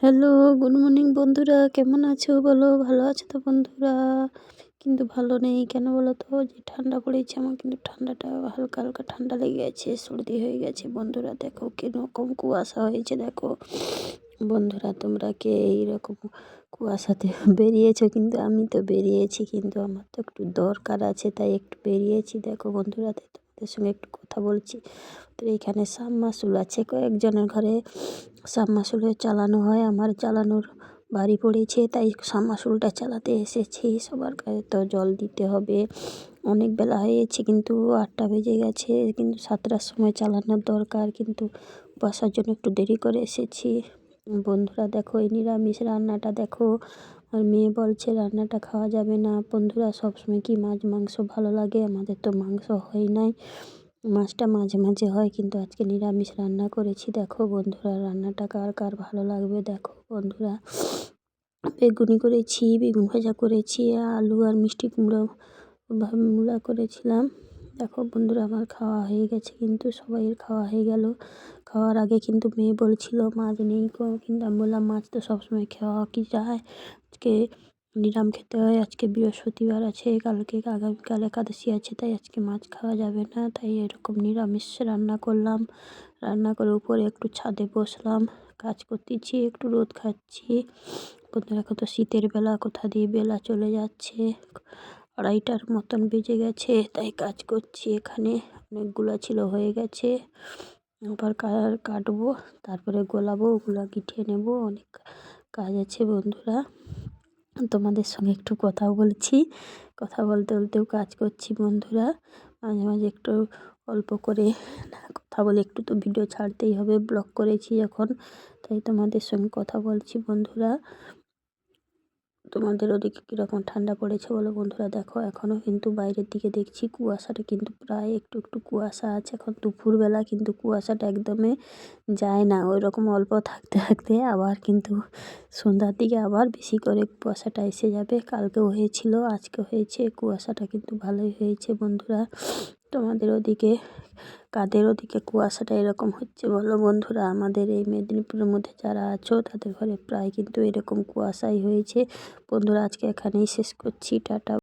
Hello, good morning বন্ধুরা, কেমন আছো বলো? ভালো আছো তো বন্ধুরা? কিন্তু ভালো নেই কেন বলো তো? যে ঠান্ডা পড়েছে, আমার কিন্তু ঠান্ডাটা হালকা হালকা ঠান্ডা লেগে গেছে, সর্দি হয়ে গেছে বন্ধুরা। দেখো কিরকম কুয়াশা হয়েছে, দেখো বন্ধুরা, তোমরা কে এইরকম কুয়াশাতে বেরিয়েছো? কিন্তু আমি তো বেরিয়েছি, কিন্তু আমার তো একটু দরকার আছে, তাই একটু বেরিয়েছি। দেখো বন্ধুরা, তাই তোমাদের সঙ্গে একটু কথা বলছি। তো এইখানে সাবমার্সিবল আছে, কয়েকজনের ঘরে সাবমার্সিবল চালানো হয়, আমার চালানোর বাড়ি পড়েছে, তাই সাবমার্সিবলটা চালাতে এসেছি। সবার কাছে তো জল দিতে হবে, অনেক বেলা হয়েছে, কিন্তু 8টা বেজে গেছে, কিন্তু 7টার সময় চালানোর দরকার, কিন্তু বসার জন্য একটু দেরি করে এসেছি। বন্ধুরা দেখো, এই নিরামিষ রান্নাটা দেখো, আর মেয়ে বলছে রান্নাটা খাওয়া যাবে না। বন্ধুরা, সবসময় কি মাছ মাংস ভালো লাগে? আমাদের তো মাংস হয় নাই, মাছটা মাঝে মাঝে হয়, কিন্তু আজকে নিরামিষ রান্না করেছি। দেখো বন্ধুরা, রান্নাটা কার কার ভালো লাগবে? দেখো বন্ধুরা, বেগুনি করেছি, বেগুন ভাজা করেছি, আলু আর মিষ্টি কুমড়ো মূলা করেছিলাম। দেখো বন্ধুরা, আমার খাওয়া হয়ে গেছে, কিন্তু সবাইয়ের খাওয়া হয়ে গেল। খাওয়ার আগে কিন্তু মেয়ে বলছিল মাছ নেই, কিন্তু আমি বললাম মাছ তো সবসময় খাওয়া কি যায়, আজকে নিরাম খেতে হয়, আজকে বৃহস্পতিবার আছে, আগামীকাল একাদশী আছে, তাই আজকে মাছ খাওয়া যাবে না, তাই এরকম নিরামিষ রান্না করলাম। রান্না করে উপরে একটু ছাদে বসলাম, কাজ করতেছি, একটু রোদ খাচ্ছি। বন্ধুরা, এখন তো শীতের বেলা, কোথা দিয়ে বেলা চলে যাচ্ছে, 2:30টার মতন বেজে গেছে, তাই কাজ করছি। এখানে অনেকগুলো ছিল, হয়ে গেছে, আবার কাটবো, তারপরে গোলাবো, ওগুলো গিঠিয়ে নেব, অনেক কাজ আছে বন্ধুরা। তোমাদের সঙ্গে একটু কথা বলছি, কথা বলতে বলতেও কাজ করছি বন্ধুরা। মাঝে মাঝে একটু অল্প করে কথা বলে, একটু তো ভিডিও ছাড়তেই হবে, ব্লগ করেছি যখন, তাই তোমাদের সঙ্গে কথা বলছি বন্ধুরা। তোমাদের ওদিকে কীরকম ঠান্ডা পড়েছে বলো বন্ধুরা? দেখো এখনও কিন্তু বাইরের দিকে দেখছি কুয়াশাটা কিন্তু প্রায় একটু একটু কুয়াশা আছে, এখন দুপুরবেলা, কিন্তু কুয়াশাটা একদমই যায় না, ওই রকম অল্প থাকতে থাকতে আবার কিন্তু সন্ধ্যার দিকে আবার বেশি করে কুয়াশাটা এসে যাবে। কালকেও হয়েছিল, আজকে হয়েছে, কুয়াশাটা কিন্তু ভালোই হয়েছে বন্ধুরা। তোমাদের ওদিকে, কাদের ওদিকে কুয়াশাটা এরকম হচ্ছে বলো বন্ধুরা? আমাদের এই মেদিনীপুরের মধ্যে যারা আছো তাদের ঘরে প্রায় কিন্তু এরকম কুয়াশাই হয়েছে বন্ধুরা। আজকে এখানেই শেষ করছি, টাটা।